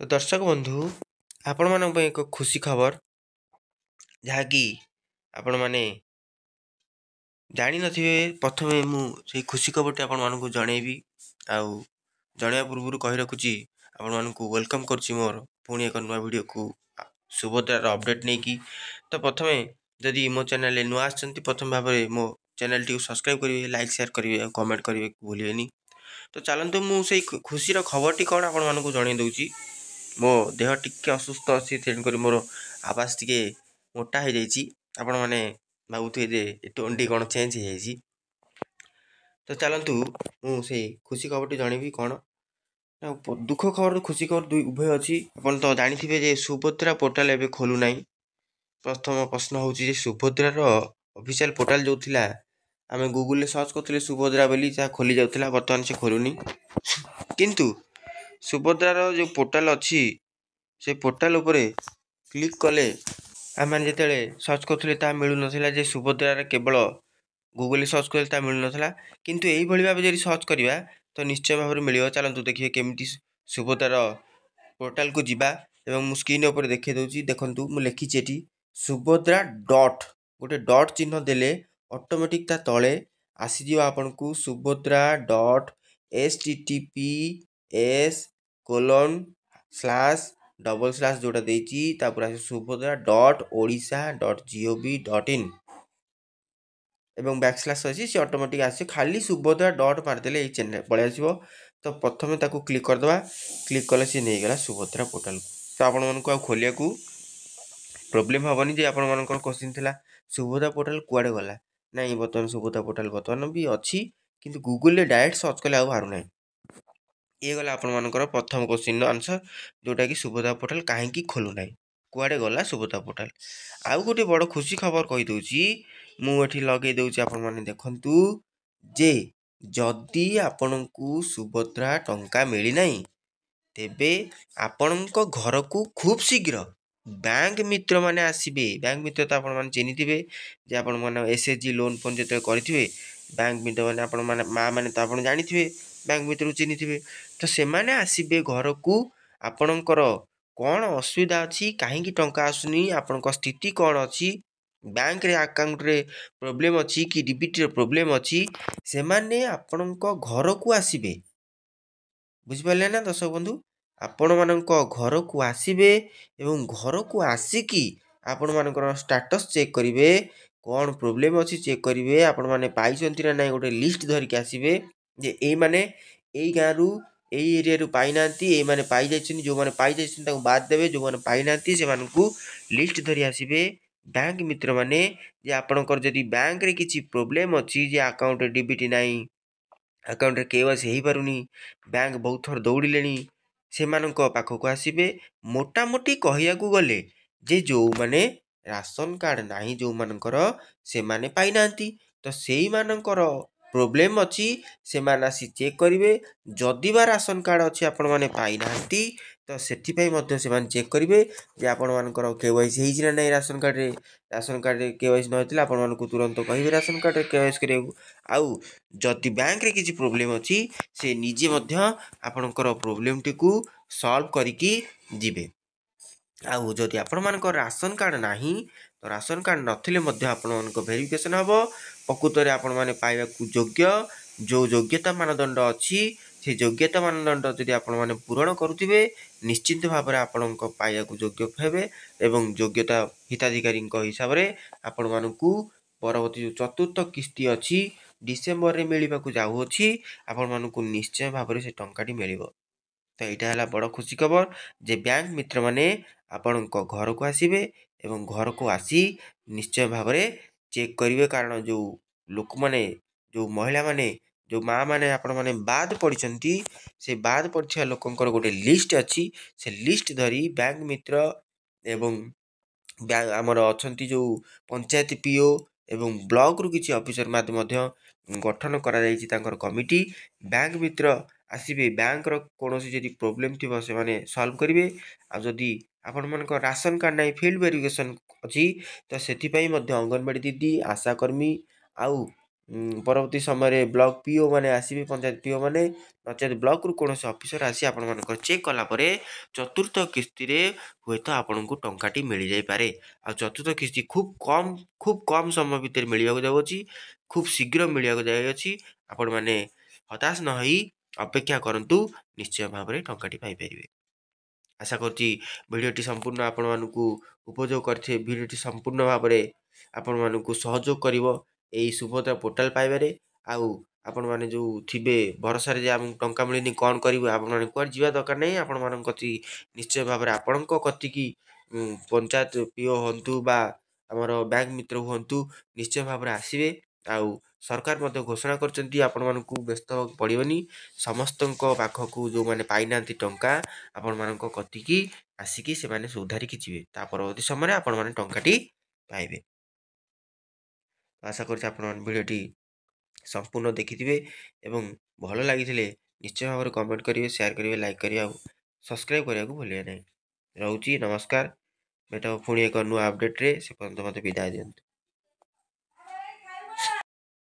तो दर्शक बंधु आपण मान एक खुशी खबर जहाँकि आपण मैंने जानी नथिबे। प्रथमे मु से खुशी खबरटी आपण मानकु जणेबी आउ जणिया पूर्व कहि रखुची आपण मानकु वेलकम करछि मोर पुणी एक नुआ वीडियो को सुभद्रार अपडेट नहीं कि। तो प्रथमे जदि मो चैनल नुआ आछंती प्रथम भाव में मो चैनल टी सब्सक्राइब करेंगे, लाइक शेयर करेंगे, कमेंट करेंगे भूलिए। तो चलतु मुझे खुशी खबर टी कौन आपण मानकु जणै दउची। मो देह टिके असुस्थ अच्छी तेणुक मोर आवाज टिके मोटा हो जाइए। आपण मैंने भावुए जे टोन टी कौन चेंज हो जाइए। तो चलतु मुझे खुशी खबर जनइबी कौन दुख खबर तो खुशी खबर दुई उभय अच्छी। आप तो जानी जे सुभद्रा पोर्टाल एवं खोलुना। प्रथम प्रश्न हूँ सुभद्रार ऑफिशियल पोर्टाल जो थिला आम गूगल सर्च करते सुभद्रा बोली जहाँ खोली जाऊला, बर्तमान से खोलुनी। किंतु सुभद्रार जो पोर्टाल अच्छी से पोर्टाल उपरे क्लिक कले आम जिते सर्च करूँ मिलू ना जे सुभद्रार केवल गूगल सर्च कले मिलू ना। किंतु यही भाव जब सर्च करवा तो निश्चय भाव में मिल। चलतु देखिए केमती सुभद्रार पोर्टाल को जीवा एवं स्क्रीन उपर देखे दूसरी। देखु मुझे लिखी सुभद्रा डॉट गोटे डॉट चिन्ह देले ऑटोमेटिक ता तले आसीज आपन को सुभद्रा डॉट https:// जोटा देची Subhadra dot Odisha dot gov.in एवं बैकस्लैश अच्छी सी ऑटोमेटिक आस खाली सुभद्रा डॉट मारदेले ये चैनल पलि आसो। तो प्रथम ताकू क्लिक करदे, क्लिक कले सी नहीं गला सुभद्रा पोर्टाल। तो आपण मानक खोलिया को प्रोब्लेम हेनी जे आपण मान क्वेश्चन थिला सुभद्रा पोर्टाल कुआडे गला। नहीं बर्तमान सुभद्रा पोर्टाल बर्तमान भी अच्छी किंतु गूगल डायरेक्ट सर्च कले बाहर ना। ये गला आपण मानकर प्रथम क्वेश्चन आंसर जोटा कि सुभद्रा पोर्टाल कहीं खोलुना कुआडे गला सुभद्रा पोर्टाल। आउ गोटे बड़ खुशी खबर कही दूची मुझे लगे दूची आपण माने देखंतु जे जदि आपण को सुभद्रा टंका मिली नहीं तेबे आपणक घर को खूब शीघ्र बैंक मित्र माने आसीबे। बैंक मित्र तो आपण माने चिन्हिथिबे जे आपण माने एसएचजी लोन फोन जते करिथिबे बैंक मित्र माने आपण माने माँ माने तो आपण जानिथिबे बैंक मित्र चिन्हिथिबे। तो से माने आसीबे घर को आपणकर कौन असुविधा अच्छी कहीं टंका आसुनी आपणक स्थिति कौन अच्छी बैंक रे अकाउंट रे प्रॉब्लम अच्छी कि डीबीटी रे प्रॉब्लम अच्छी से माने आपणक घर को आसीबे। बुझिपारे ना दर्शक बंधु आपण मानक घर को आसबे एवं घर को आसिकी आपण मानकर स्टेटस चेक करेंगे कौन प्रोब्लेम अच्छी चेक करेंगे आपण मैंने पाई ना ना गोटे लिस्ट धरिकी आसबे जे ये माने यही गाँव रु यही एरिया रु पाई ना मैंने पाई जाइछन जो मैंने पाई जाइछन बाद देवे जो मैंने पाई ना से लिस्ट धरी आसबे बैंक मित्र माने जे आपणकर जदि बैंक रे किछि प्रोब्लेम अच्छी जे अकाउंट डीबीटी नाही अकाउंट केवाईसी हो पारुनी बैंक बहुत थर दौड़े से पाखक आसबे। मोटामोटी कहया गले जे जो माने राशन कार्ड नाही जो मानकर से माने पाई नांती तो सेई मानकर प्रोब्लेम अच्छी से माने आसी चेक करेंगे जदि बा राशन कार्ड अच्छी आपण माने पाई नांती तो सेथिपई मध्य से माने चेक करेंगे जे आपण मानकर केवाईसी हेइछि ना नाही राशन कार्ड रे केवाईसी नथिला आपण मानकु तुरंत कहिबे राशन कार्ड रे केवाईसी करियो। आउ जदि बैंक रे किछि प्रोब्लेम अच्छी से निजे मध्य आपणकर प्रोब्लेम टी को सॉल्व करिकी जिबे। आउ जदि आपण मानकर राशन कार्ड नाही तो राशन कार्ड नथिले मध्य आपण मानक वेरिफिकेशन हबो प्रकृत रे आपण माने पाइबा योग्य जो योग्यता मानदंड अच्छी से योग्यता मानदंड जदि आपण माने पूरण करुथिबे निश्चित भाव में आपण पाइबा योग्य हेबे एवं योग्यता हिताधिकारी हिसाब से आपण मानकु परवर्ती जो चतुर्थ किस्ती अच्छी डिसेम्बर रे मिलवा जाऊँगी आपण मानकु निश्चय भाव में से टंकाटी मिलिबो। तो यहाँ है बड़ खुशी खबर जे बैंक मित्र माने आपण घर को आसबे एवं घर को आसी निश्चय भाव में चेक करेंगे कारण जो लोक माने जो महिला माने जो माँ माने आपण माने बाद पड़ती से बाद पड़ा लोकंर गोटे लिस्ट अच्छी से लिस्ट धरी बैंक मित्र एवं आमर अच्छा जो पंचायत पीओ एवं ब्लॉक रु किसी ऑफिसर मध्य गठन कर कमिटी बैंक मित्र आसबे बैंक कौन जदि प्रोब्लेम थी से माने सॉल्व करेंगे। आदि आपण मान राशन कार्ड ना फील्ड वेरिफिकेशन अच्छी तो से अंगनवाड़ी दीदी आशाकर्मी आउ ପରବର୍ତ୍ତୀ ସମୟରେ ବ୍ଲକ୍ ପିଓ ମାନେ ଆସିବେ, ପଞ୍ଚାୟତ ପିଓ ମାନେ ନଚେତ୍ ବ୍ଲକ୍ରୁ କୌଣସି ଅଫିସର ଆସି ଆପଣମାନଙ୍କର ଚେକ୍ କଲା ପରେ ଚତୁର୍ଥ କିସ୍ତିରେ ହୁଏତ ଆପଣଙ୍କୁ ଟଙ୍କାଟି ମିଳିଯାଇପାରେ। ଆଉ ଚତୁର୍ଥ କିସ୍ତି ଖୁବ୍ କମ୍ ସମୟ ଭିତରେ ମିଳିବାକୁ ଯାଉଅଛି, ଖୁବ୍ ଶୀଘ୍ର ମିଳିବାକୁ ଯାଉଅଛି। ଆପଣମାନେ ହତାଶ ନ ହୋଇ ଅପେକ୍ଷା କରନ୍ତୁ, ନିଶ୍ଚୟ ଭାବରେ ଟଙ୍କାଟି ପାଇପାରିବେ। ଆଶା କରୁଛି ଭିଡ଼ିଓଟି ସମ୍ପୂର୍ଣ୍ଣ ଆପଣମାନଙ୍କୁ ଉପଯୋଗ କରିଥିବେ। ଭିଡ଼ିଓଟି ସମ୍ପୂର୍ଣ୍ଣ ଭାବରେ ଆପଣମାନଙ୍କୁ ସହଯୋଗ କରିବ ଏହି ସୁଭଦ୍ରା ପୋର୍ଟାଲ୍ ପାଇବାରେ। ଆଉ ଆପଣମାନେ ଯେଉଁ ଥିବେ ଭରସାରେ ଯେ ଆମକୁ ଟଙ୍କା ମିଳିନି କ'ଣ କରିବୁ, ଆପଣମାନେ କୁଆଡ଼େ ଯିବା ଦରକାର ନାହିଁ। ଆପଣମାନଙ୍କ କତି ନିଶ୍ଚୟ ଭାବରେ ଆପଣଙ୍କ କତିକି ପଞ୍ଚାୟତ ପିଓ ହୁଅନ୍ତୁ ବା ଆମର ବ୍ୟାଙ୍କ ମିତ୍ର ହୁଅନ୍ତୁ, ନିଶ୍ଚୟ ଭାବରେ ଆସିବେ। ଆଉ ସରକାର ମଧ୍ୟ ଘୋଷଣା କରିଛନ୍ତି ଆପଣମାନଙ୍କୁ ବ୍ୟସ୍ତ ହେବାକୁ ପଡ଼ିବନି। ସମସ୍ତଙ୍କ ପାଖକୁ ଯେଉଁମାନେ ପାଇନାହାନ୍ତି ଟଙ୍କା, ଆପଣମାନଙ୍କ କତିକି ଆସିକି ସେମାନେ ସୁଧାରିକି ଯିବେ। ତା ପରବର୍ତ୍ତୀ ସମୟରେ ଆପଣମାନେ ଟଙ୍କାଟି ପାଇବେ। ଆଶା କରୁଛି ଆପଣମାନେ ଭିଡ଼ିଓଟି ସମ୍ପୂର୍ଣ୍ଣ ଦେଖିଥିବେ ଏବଂ ଭଲ ଲାଗିଥିଲେ ନିଶ୍ଚୟ ଭାବରେ କମେଣ୍ଟ କରିବେ, ସେୟାର କରିବେ, ଲାଇକ୍ କରିବେ ଆଉ ସବସ୍କ୍ରାଇବ୍ କରିବାକୁ ଭୁଲିବେ ନାହିଁ। ରହୁଛି, ନମସ୍କାର। ଭେଟ ପୁଣି ଏକ ନୂଆ ଅପଡ଼େଟ୍ରେ। ସେ ପର୍ଯ୍ୟନ୍ତ ମୋତେ ବିଦାୟ ଦିଅନ୍ତୁ।